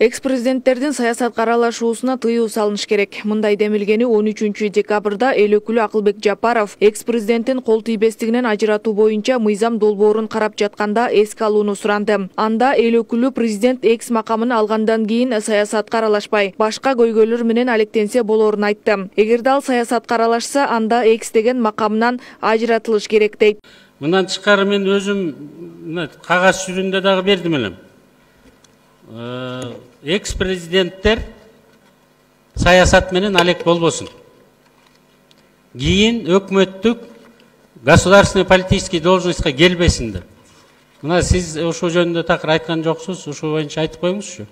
Экс-президенттердин саясатка аралашуусуна тыюу салыныш керек. Мындай демилгени 13 декабрда эл өкүлү Акылбек Жапаров экс-президенттин кол тийбестигинен ажыратуу боюнча мыйзам долбоорун карап жатканда эске алууну суранды. Анда эл өкүлү президент экс макамын алгандан кийин саясатка аралашпай, башка көйгөйлөр менен алектенсе болорун айтты. Эгерде ал саясатка аралашса, анда экс деген макамынан ажыратылыш керек дейт. Мындан тышкары мен өзүм кагаз түрүндө дагы бердим элем. Экс-президенттер саясат менен алек болбосун. Кийин өкмөттүк государственный политический должностька келбесиндер. Мына сиз ошол жөнүндө такыр айткан жоксуз, ошол боюнча айтып коюңузчу.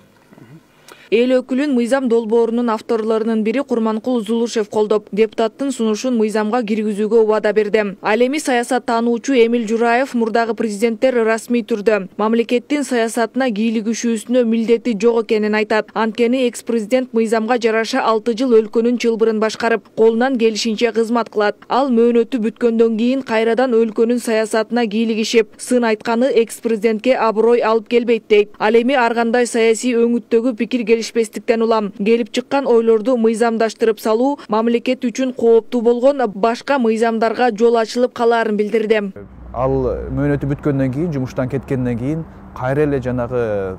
Эл өкүлүн мыйзам долбоорунун авторлорунун бири Курманкул Зулушев колдоп, депутаттын сунушун мыйзамга киргизүүгө убада берди. Ал эми саясат таануучу Эмил Жураев мурдагы президенттер расмий түрдө мамлекеттин саясатына кийлигишүүсүнө милдети жок экенин айтат. Анткени экс-президент мыйзамга жараша 6 жыл өлкөнүн чылбырын башкарып, колунан келишинче кызмат кылат. Ал мөөнөтү бүткөндөн кийин кайрадан өлкөнүн саясатына кийлигишип, сын айтканы экс-президентке аброй алып келбейт дейт. Ал эми ар кандай саясий өңүттөгү пикир келишпестиктен улам келип чыккан ойлорду мыйзамдаштырып салуу мамлекет үчүн кооптуу болгон башка мыйзамдарга жол ачылып калаарын билдирди. Ал мөөнөтү бүткөндөн кийин, жумуштан кеткенден кийин кайра эле жанагы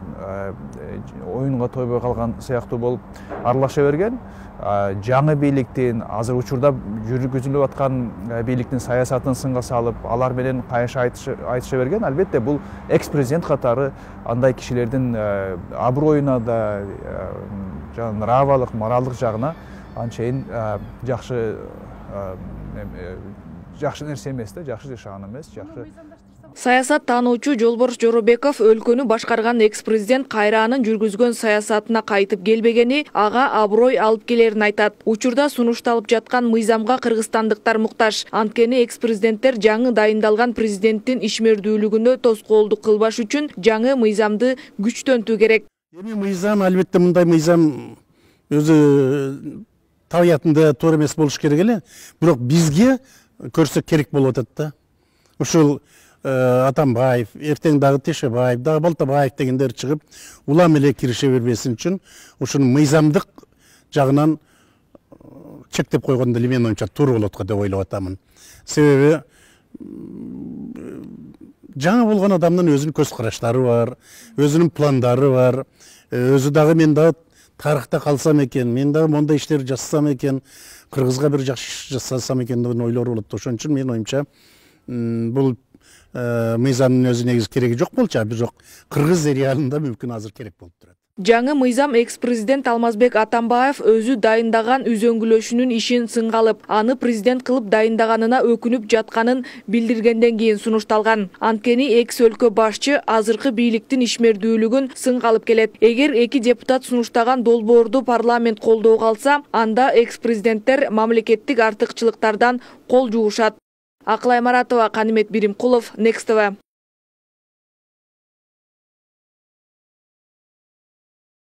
оюнга тойбой калган сыяктуу болуп аралаша берген. Жаңы бийликтин, азыр учурда жүргүзүлүп аткан бийликтин саясатын сынга салып, алар менен кайшы айтыша берген. Албетте бул экс-президент катары андай кишилердин аброюна да, нравалык, моралдык жагына анчейин жакшы нерсе эмес да, жакшы жашаган эмес, жакшы. Саясат таануучу Жолборс Жоробеков өлкөнү башкарган экс-президент кайра анын жүргүзгөн саясатына кайтып келбегени ага аброй алып келерин айтат. Учурда сунушталып жаткан мыйзамга кыргызстандыктар муктаж. Анткени экс-президенттер жаңы дайындалган президенттин ишмердүүлүгүнө тоскоолдук кылбаш үчүн жаңы мыйзамды күчтөнтүү керек. Эми мыйзам, албетте мындай мыйзам өзү табиятында туура эмес болуш керек эле, бирок бизге көрсө керек болуп атат да. Ушул Атамбаев, эртең дагы Тешебаев, дагы Балтабаев дегендер чыгып, улам эле кирише бербесин үчүн ушуну мыйзамдык жагынан чектеп койгондо эле мен оюмча туура болот го деп ойлоп атамын. Себеби жаңы болгон адамдын өзүнүн көз караштары бар, өзүнүн пландары бар, өзү дагы мен дагы тарыхта калсам экен, мен дагы мондай иштерди жасасам экен, кыргызга бир жакшы иш жасасам экен деген ойлору болот. Ошон үчүн мен оюмча бул мыйзамдын өзү негизи кереги жок болчу, бирок кыргыз реалында мүмкүн азыр керек болуп турат. Жаңы мыйзам экс-президент Алмазбек Атамбаев өзү дайындаган үзөңгүлөшүнүн ишин сынга алып, аны президент кылып дайындаганына өкүнүп жатканын билдиргенден кийин сунушталган. Анткени экс өлкө башчы азыркы бийликтин ишмердүүлүгүн сынга алып келет. Эгер эки депутат сунуштаган долбоорду парламент колдоого алса, анда экс-президенттер мамлекеттик артыкчылыктардан кол жуушат. Акылай Маратова, Канимет Биримкулов, Next TV.